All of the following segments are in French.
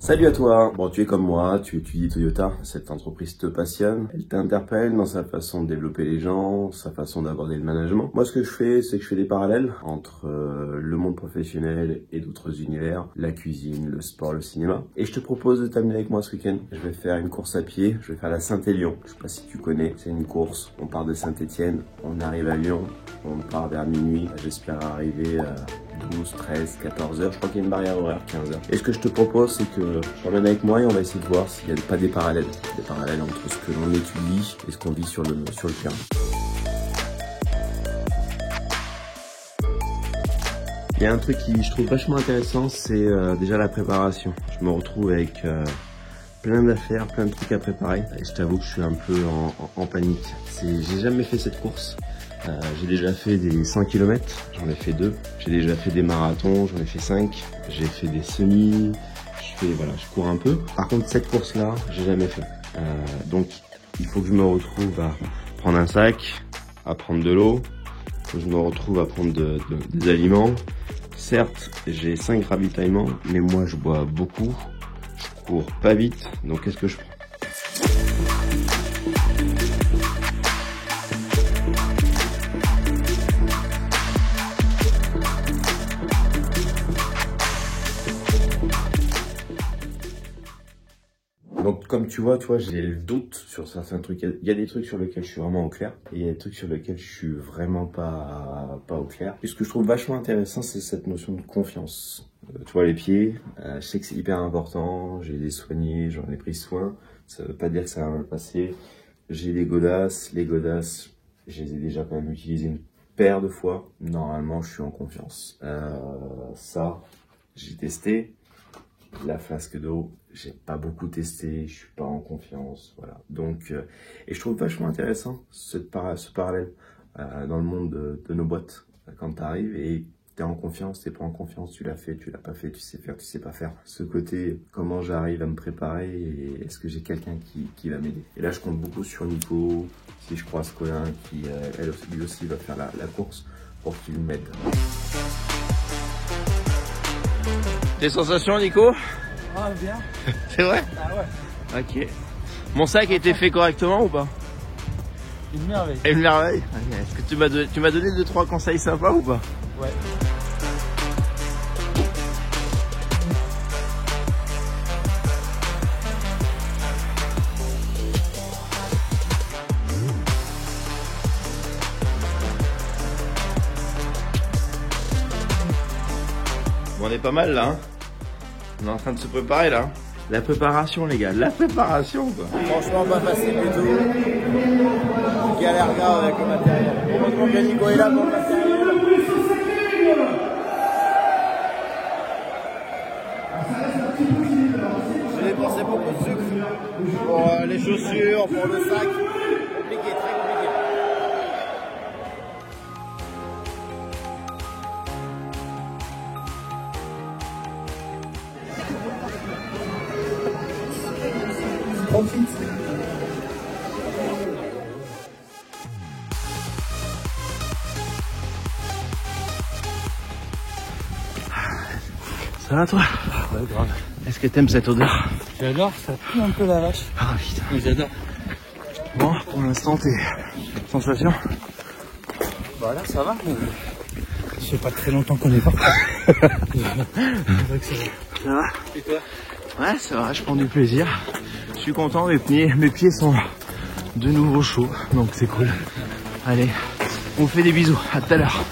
Salut à toi. Bon, tu es comme moi, tu étudies Toyota. Cette entreprise te passionne. Elle t'interpelle dans sa façon de développer les gens, sa façon d'aborder le management. Moi, ce que je fais, c'est que je fais des parallèles entre le monde professionnel et d'autres univers, la cuisine, le sport, le cinéma. Et je te propose de t'amener avec moi ce week-end. Je vais faire une course à pied. Je vais faire la Saint-Élion. Je sais pas si tu connais. C'est une course. On part de Saint-Étienne. On arrive à Lyon. On part vers minuit. J'espère arriver à 12, 13, 14 heures. Je crois qu'il y a une barrière horaire, 15 heures. Et ce que je te propose, c'est que je t'emmène avec moi et on va essayer de voir s'il n'y a pas des parallèles. Des parallèles entre ce que l'on étudie et ce qu'on vit sur le terrain. Il y a un truc qui je trouve vachement intéressant, c'est déjà la préparation. Je me retrouve avec plein d'affaires, plein de trucs à préparer. Et je t'avoue que je suis un peu en panique. J'ai jamais fait cette course. J'ai déjà fait des 100 km, j'en ai fait 2. J'ai déjà fait des marathons, j'en ai fait 5. J'ai fait des semis, je cours un peu. Par contre, cette course-là, j'ai jamais fait. Donc, il faut que je me retrouve à prendre un sac, à prendre de l'eau. Il faut que je me retrouve à prendre des aliments. Certes, j'ai 5 ravitaillements, mais moi, je bois beaucoup. Je cours pas vite, donc qu'est-ce que je prends ? Donc comme tu vois, j'ai le doute sur certains trucs. Il y a des trucs sur lesquels je suis vraiment au clair et il y a des trucs sur lesquels je suis vraiment pas au clair. Et ce que je trouve vachement intéressant, c'est cette notion de confiance. Tu vois, les pieds, je sais que c'est hyper important, j'ai les soignés, j'en ai pris soin. Ça veut pas dire que ça va mal passer. J'ai les godasses, je les ai déjà quand même utilisées une paire de fois. Normalement, je suis en confiance. Ça, j'ai testé. La flasque d'eau, j'ai pas beaucoup testé, je suis pas en confiance, voilà. Donc, et je trouve vachement intéressant ce parallèle dans le monde de nos boîtes. Quand tu arrives et t'es en confiance, t'es pas en confiance, tu l'as fait, tu l'as pas fait, tu sais faire, tu sais pas faire. Ce côté, comment j'arrive à me préparer et est-ce que j'ai quelqu'un qui va m'aider. Et là, je compte beaucoup sur Nico, si je croise Colin qui, lui aussi va faire la course pour qu'il m'aide. Tes sensations, Nico? Ah, bien. C'est vrai? Ah ouais. Ok. Mon sac a été fait correctement ou pas? Une merveille. Une merveille? Okay. Est-ce que tu m'as donné 2-3 conseils sympas ou pas? Ouais. Bon, on est pas mal là, hein. On est en train de se préparer là. La préparation les gars, la préparation quoi. Franchement pas facile du tout. Galère grave avec le matériel. Heureusement que Nico est là pour le matériel. J'ai dépensé beaucoup de sucre pour les chaussures, pour le sac. Compliqué, très compliqué. Profite. Ça va toi? Ouais, grave. Est-ce que t'aimes cette odeur? J'adore, ça pue un peu la vache. Ah putain. Mais j'adore. Bon, pour l'instant tes sensations? Bah là ça va, mais ça fait pas très longtemps qu'on est parti. Ça va? Et toi? Ouais, ça va, je prends du plaisir. Je suis content, mes pieds sont de nouveau chauds, donc c'est cool. Allez, on vous fait des bisous, à tout à l'heure.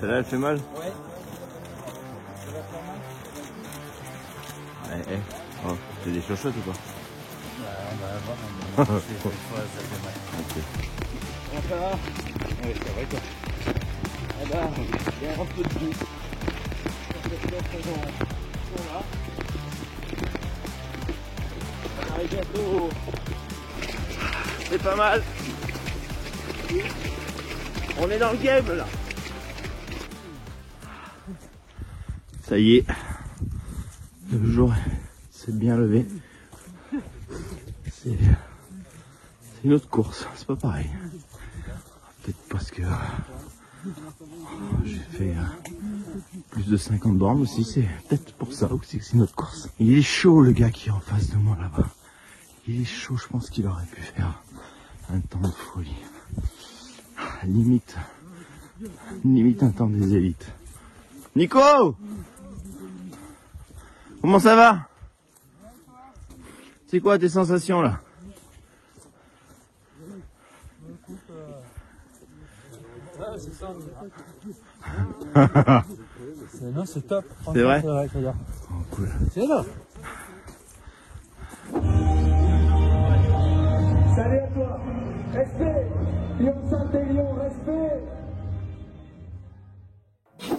Celle-là, elle fait mal? Ouais. Oh, c'est des chochottes ou pas? On va voir, mais c'est fois ça fait mal. Ok. Comment ça va? Ouais, ça va toi. Eh ben, il y a un peu de boue. Là. On arrive bientôt. C'est pas mal. On est dans le game là. Ça y est. Le jour s'est bien levé. C'est une autre course, c'est pas pareil. Peut-être parce que j'ai fait plus de 50 bornes aussi, c'est peut-être pour ça aussi que c'est une autre course. Il est chaud le gars qui est en face de moi là-bas. Il est chaud, je pense qu'il aurait pu faire un temps de folie. Limite un temps des élites. Nico! Comment ça va? C'est quoi tes sensations là? Non, c'est top. C'est vrai? Oh, cool. C'est là. Salut à toi. Respect. Lyon Saint-Élion, respect.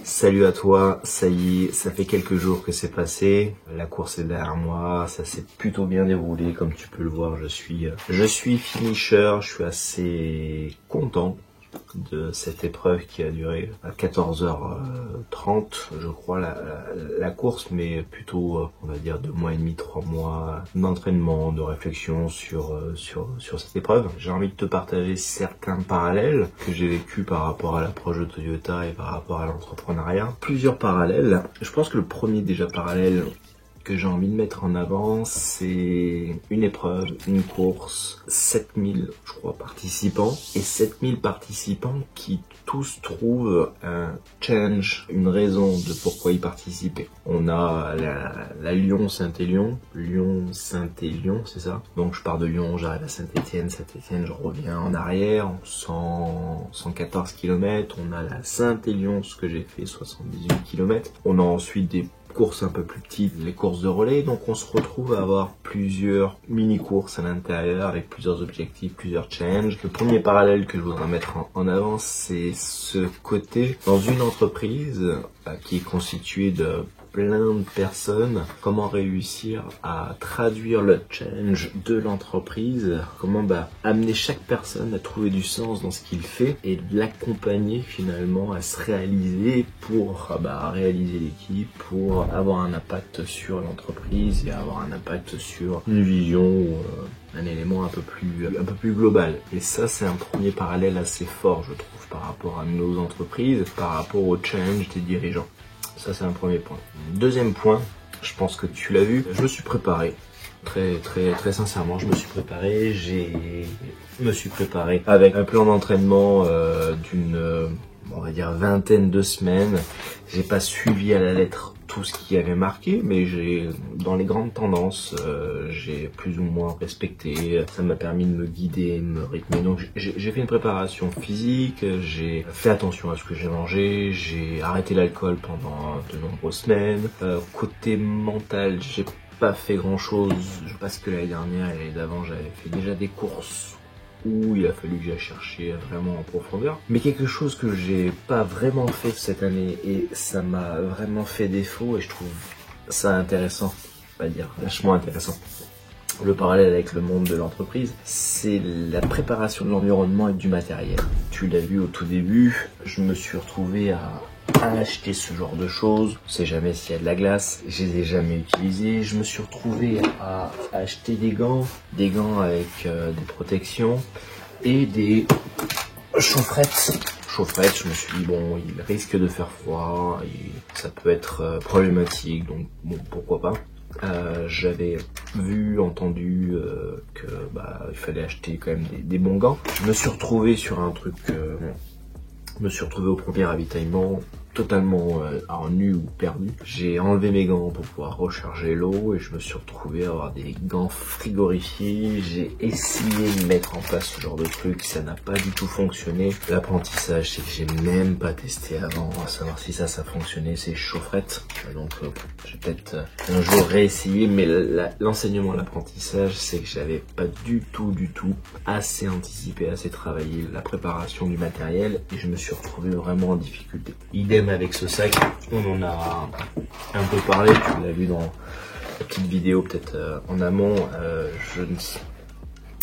Salut à toi, ça y est, ça fait quelques jours que c'est passé, la course est derrière moi, ça s'est plutôt bien déroulé, comme tu peux le voir, je suis finisher, je suis assez content de cette épreuve qui a duré à 14h30, je crois, la course, mais plutôt, on va dire, 2 mois et demi, 3 mois d'entraînement, de réflexion sur cette épreuve. J'ai envie de te partager certains parallèles que j'ai vécu par rapport à l'approche de Toyota et par rapport à l'entrepreneuriat. Plusieurs parallèles. Je pense que le premier déjà parallèle que j'ai envie de mettre en avant, c'est une épreuve, une course, 7000, je crois, participants, et 7000 participants qui tous trouvent un challenge, une raison de pourquoi y participer. On a la Lyon-Saint-Élion, Lyon-Saint-Élion, c'est ça? Donc je pars de Lyon, j'arrive à Saint-Étienne, Saint-Étienne, je reviens en arrière, 114 km, on a la Saint-Élion, ce que j'ai fait, 78 km. On a ensuite des courses un peu plus petites, les courses de relais, donc on se retrouve à avoir plusieurs mini-courses à l'intérieur avec plusieurs objectifs, plusieurs challenges. Le premier parallèle que je voudrais mettre en avant, c'est ce côté dans une entreprise qui est constituée de plein de personnes, comment réussir à traduire le challenge de l'entreprise, comment amener chaque personne à trouver du sens dans ce qu'il fait et l'accompagner finalement à se réaliser pour réaliser l'équipe, pour avoir un impact sur l'entreprise et avoir un impact sur une vision ou un élément un peu plus global. Et ça, c'est un premier parallèle assez fort, je trouve, par rapport à nos entreprises, par rapport au challenge des dirigeants. Ça, c'est un premier point. Deuxième point, je pense que tu l'as vu, je me suis préparé. Très sincèrement, je me suis préparé. Me suis préparé avec un plan d'entraînement d'une, on va dire, vingtaine de semaines. J'ai pas suivi à la lettre tout ce qui avait marqué, mais dans les grandes tendances, j'ai plus ou moins respecté. Ça m'a permis de me guider, de me rythmer. Donc j'ai fait une préparation physique, j'ai fait attention à ce que j'ai mangé, j'ai arrêté l'alcool pendant de nombreuses semaines. Côté mental, j'ai pas fait grand chose parce que l'année dernière et l'année d'avant, j'avais fait déjà des courses où il a fallu que j'aille chercher vraiment en profondeur. Mais quelque chose que j'ai pas vraiment fait cette année et ça m'a vraiment fait défaut et je trouve ça intéressant, pas dire vachement intéressant. Le parallèle avec le monde de l'entreprise, c'est la préparation de l'environnement et du matériel. Tu l'as vu au tout début, je me suis retrouvé à acheter ce genre de choses. On sait jamais s'il y a de la glace, je les ai jamais utilisés. Je me suis retrouvé à acheter des gants avec des protections et des chaufferettes. Je me suis dit bon, il risque de faire froid et ça peut être problématique, donc bon, pourquoi pas. J'avais vu, entendu que il fallait acheter quand même des bons gants. Je me suis retrouvé sur un truc, je me suis retrouvé au premier ravitaillement. totalement en nu ou perdu. J'ai enlevé mes gants pour pouvoir recharger l'eau et je me suis retrouvé à avoir des gants frigorifiés. J'ai essayé de mettre en place ce genre de truc, ça n'a pas du tout fonctionné. L'apprentissage, c'est que j'ai même pas testé avant à savoir si ça fonctionnait, ces chaufferettes. Donc j'ai peut-être un jour réessayé, mais l'enseignement, l'apprentissage, c'est que j'avais pas du tout assez anticipé, assez travaillé la préparation du matériel et je me suis retrouvé vraiment en difficulté. Idem avec ce sac, on en a un peu parlé, tu l'as vu dans la petite vidéo peut-être en amont, je ne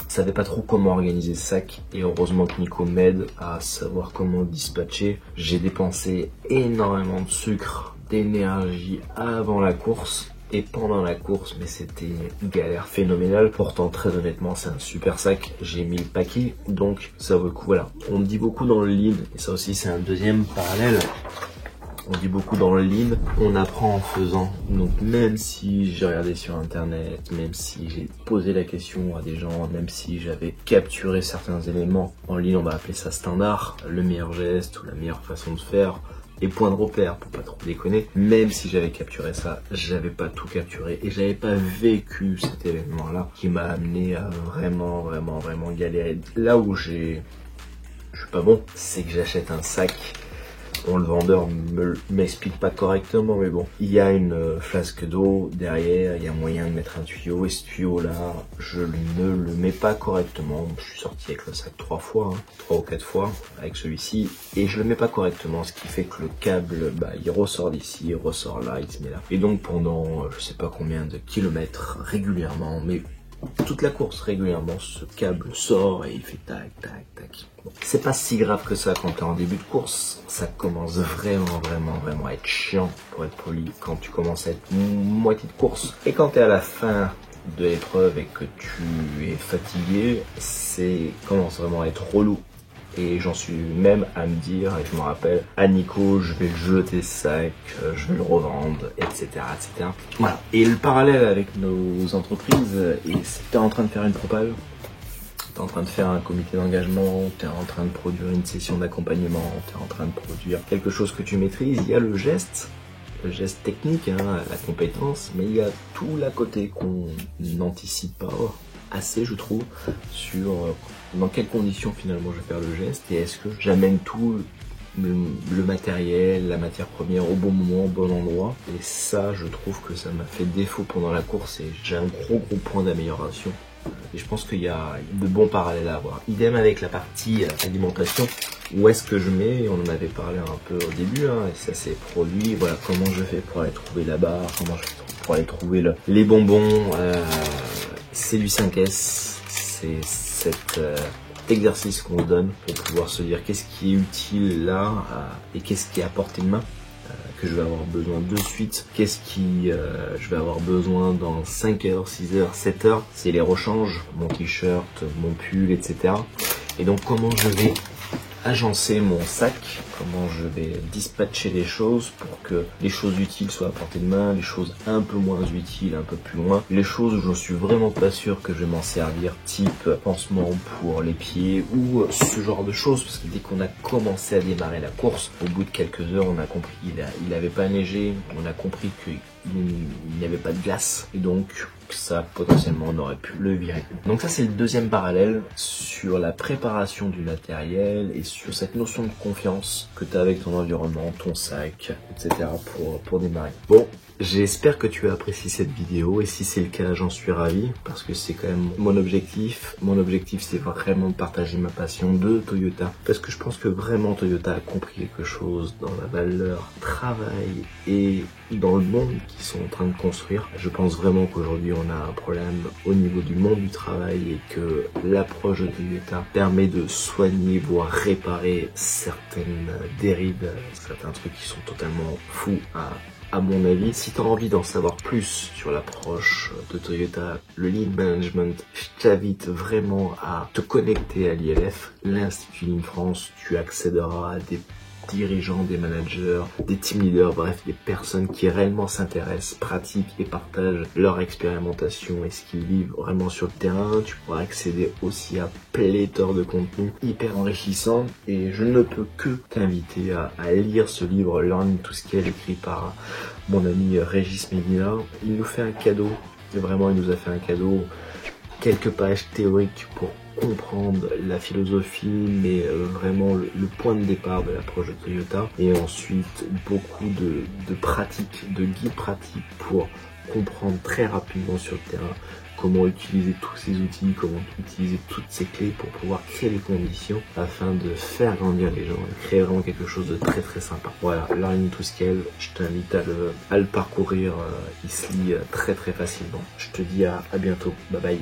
savais pas trop comment organiser ce sac et heureusement que Nico m'aide à savoir comment dispatcher. J'ai dépensé énormément de sucre, d'énergie avant la course et pendant la course, mais c'était une galère phénoménale. Pourtant, très honnêtement, c'est un super sac. J'ai mis le paquet, donc ça vaut le coup. Voilà, on dit beaucoup dans le lead, et ça aussi c'est un deuxième parallèle. On dit beaucoup dans le lead, on apprend en faisant. Donc même si j'ai regardé sur internet, même si j'ai posé la question à des gens, même si j'avais capturé certains éléments en lead, on va appeler ça standard, le meilleur geste ou la meilleure façon de faire, et points de repère pour pas trop déconner, même si j'avais capturé ça, j'avais pas tout capturé et j'avais pas vécu cet événement là qui m'a amené à vraiment galérer. Là où je suis pas bon, c'est que j'achète un sac. Bon, le vendeur m'explique pas correctement, mais bon, il y a une flasque d'eau derrière, il y a moyen de mettre un tuyau, et ce tuyau là, je ne le mets pas correctement. Je suis sorti avec le sac 3 fois, 3 ou 4 fois avec celui-ci, et je le mets pas correctement, ce qui fait que le câble, il ressort d'ici, il ressort là, il se met là. Et donc pendant, je sais pas combien de kilomètres, régulièrement, mais toute la course régulièrement, ce câble sort et il fait tac. Bon, c'est pas si grave que ça quand t'es en début de course, ça commence vraiment à être chiant pour être poli quand tu commences à être moitié de course. Et quand t'es à la fin de l'épreuve et que tu es fatigué, commence vraiment à être relou. Et j'en suis même à me dire, et je me rappelle, à Nico, je vais jeter ce sac, je vais le revendre, etc. Voilà. Et le parallèle avec nos entreprises, et t'es en train de faire une propale, t'es en train de faire un comité d'engagement, t'es en train de produire une session d'accompagnement, t'es en train de produire quelque chose que tu maîtrises, il y a le geste technique, la compétence, mais il y a tout l'à côté qu'on n'anticipe pas assez, je trouve, sur dans quelles conditions finalement je vais faire le geste et est-ce que j'amène tout le matériel, la matière première au bon moment, au bon endroit. Et ça, je trouve que ça m'a fait défaut pendant la course et j'ai un gros point d'amélioration. Et je pense qu'il y a de bons parallèles à avoir. Idem avec la partie alimentation. Où est-ce que je mets? On en avait parlé un peu au début, et ça c'est produit. Voilà comment je fais pour aller trouver la barre, comment je fais pour aller trouver les bonbons. C'est du 5S, c'est cet exercice qu'on se donne pour pouvoir se dire qu'est-ce qui est utile là et qu'est-ce qui est à portée de main, que je vais avoir besoin de suite, qu'est-ce qui je vais avoir besoin dans 5 heures, 6 heures, 7 heures, c'est les rechanges, mon t-shirt, mon pull, etc. Et donc comment je vais agencer mon sac, comment je vais dispatcher les choses pour que les choses utiles soient à portée de main, les choses un peu moins utiles un peu plus loin, les choses où je suis vraiment pas sûr que je vais m'en servir, type pansement pour les pieds ou ce genre de choses, parce que dès qu'on a commencé à démarrer la course, au bout de quelques heures on a compris qu'il avait pas neigé, on a compris qu'il n'y avait pas de glace et donc ça potentiellement on aurait pu le virer. Donc ça c'est le deuxième parallèle sur la préparation du matériel et sur cette notion de confiance que tu as avec ton environnement, ton sac, etc. pour démarrer. Bon, j'espère que tu as apprécié cette vidéo et si c'est le cas j'en suis ravi parce que c'est quand même mon objectif. Mon objectif c'est vraiment de partager ma passion de Toyota parce que je pense que vraiment Toyota a compris quelque chose dans la valeur travail et dans le monde qu'ils sont en train de construire. Je pense vraiment qu'aujourd'hui on a un problème au niveau du monde du travail et que l'approche de Toyota permet de soigner voire réparer certaines dérives, certains trucs qui sont totalement fous à mon avis. Si tu as envie d'en savoir plus sur l'approche de Toyota, le lead management, je t'invite vraiment à te connecter à l'ILF, l'Institut Lean France. Tu accéderas à des dirigeants, des managers, des team leaders, bref, des personnes qui réellement s'intéressent, pratiquent et partagent leur expérimentation et ce qu'ils vivent vraiment sur le terrain. Tu pourras accéder aussi à pléthore de contenus hyper enrichissants et je ne peux que t'inviter à lire ce livre Learning to Scale écrit par mon ami Régis Medina. Il nous fait un cadeau, et vraiment il nous a fait un cadeau, quelques pages théoriques pour comprendre la philosophie, mais vraiment le point de départ de l'approche de Toyota, et ensuite beaucoup de pratiques, de guides pratiques pour comprendre très rapidement sur le terrain comment utiliser tous ces outils, comment utiliser toutes ces clés pour pouvoir créer les conditions afin de faire grandir les gens et créer vraiment quelque chose de très très sympa. Voilà, Learning to Scale, je t'invite à le parcourir, il se lit très très facilement. Je te dis à bientôt, bye bye.